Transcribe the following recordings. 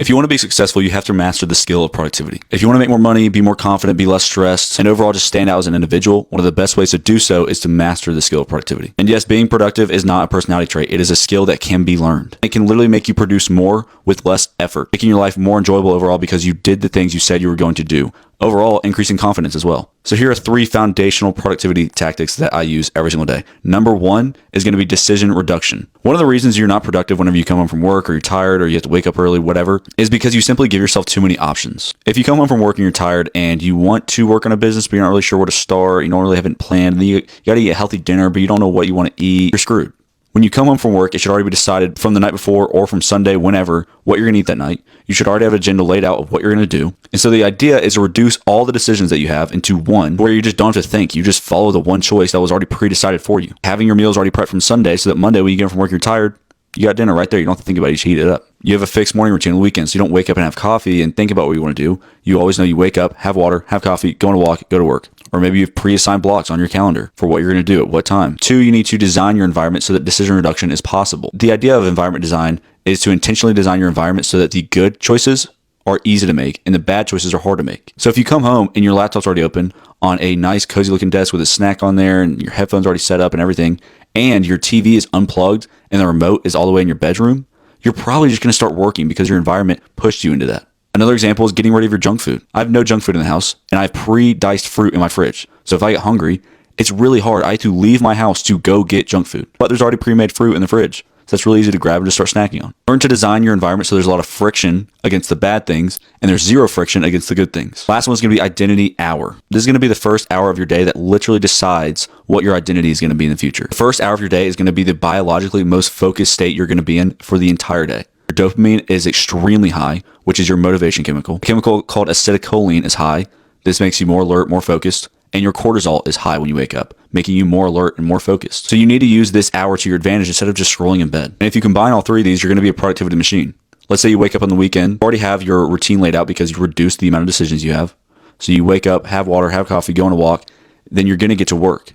If you want to be successful, you have to master the skill of productivity. If you want to make more money, be more confident, be less stressed, and overall just stand out as an individual, one of the best ways to do so is to master the skill of productivity. And yes, being productive is not a personality trait. It is a skill that can be learned. It can literally make you produce more with less effort, making your life more enjoyable overall because you did the things you said you were going to do. Overall, increasing confidence as well. So here are 3 foundational productivity tactics that I use every single day. Number 1 is going to be decision reduction. One of the reasons you're not productive whenever you come home from work or you're tired or you have to wake up early, whatever, is because you simply give yourself too many options. If you come home from work and you're tired and you want to work on a business, but you're not really sure where to start, you don't really have it planned, and then you got to eat a healthy dinner, but you don't know what you want to eat, you're screwed. When you come home from work, it should already be decided from the night before or from Sunday, whenever, what you're going to eat that night. You should already have an agenda laid out of what you're going to do. And so the idea is to reduce all the decisions that you have into one, where you just don't have to think. You just follow the one choice that was already pre-decided for you. Having your meals already prepped from Sunday so that Monday when you get home from work, you're tired, you got dinner right there. You don't have to think about it. You just heat it up. You have a fixed morning routine on the weekend, so you don't wake up and have coffee and think about what you want to do. You always know you wake up, have water, have coffee, go on a walk, go to work. Or maybe you have pre-assigned blocks on your calendar for what you're going to do at what time. 2, you need to design your environment so that decision reduction is possible. The idea of environment design is to intentionally design your environment so that the good choices are easy to make and the bad choices are hard to make. So if you come home and your laptop's already open on a nice cozy looking desk with a snack on there and your headphones already set up and everything, and your TV is unplugged and the remote is all the way in your bedroom, you're probably just going to start working because your environment pushed you into that. Another example is getting rid of your junk food. I have no junk food in the house, and I have pre-diced fruit in my fridge. So if I get hungry, it's really hard. I have to leave my house to go get junk food. But there's already pre-made fruit in the fridge. So that's really easy to grab and just start snacking on. Learn to design your environment so there's a lot of friction against the bad things, and there's zero friction against the good things. Last one is going to be identity hour. This is going to be the first hour of your day that literally decides what your identity is going to be in the future. The first hour of your day is going to be the biologically most focused state you're going to be in for the entire day. Your dopamine is extremely high, which is your motivation chemical. A chemical called acetylcholine is high. This makes you more alert, more focused. And your cortisol is high when you wake up, making you more alert and more focused. So you need to use this hour to your advantage instead of just scrolling in bed. And if you combine all 3 of these, you're going to be a productivity machine. Let's say you wake up on the weekend, you already have your routine laid out because you reduced the amount of decisions you have. So you wake up, have water, have coffee, go on a walk, then you're going to get to work.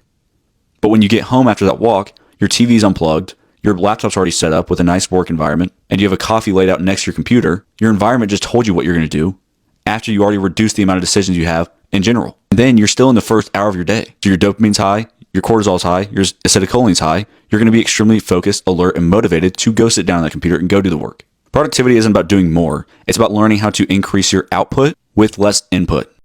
But when you get home after that walk, your TV's unplugged, your laptop's already set up with a nice work environment, and you have a coffee laid out next to your computer. Your environment just told you what you're going to do after you already reduced the amount of decisions you have in general. And then you're still in the first hour of your day. So your dopamine's high, your cortisol's high, your acetylcholine's high. You're going to be extremely focused, alert, and motivated to go sit down on that computer and go do the work. Productivity isn't about doing more. It's about learning how to increase your output with less input.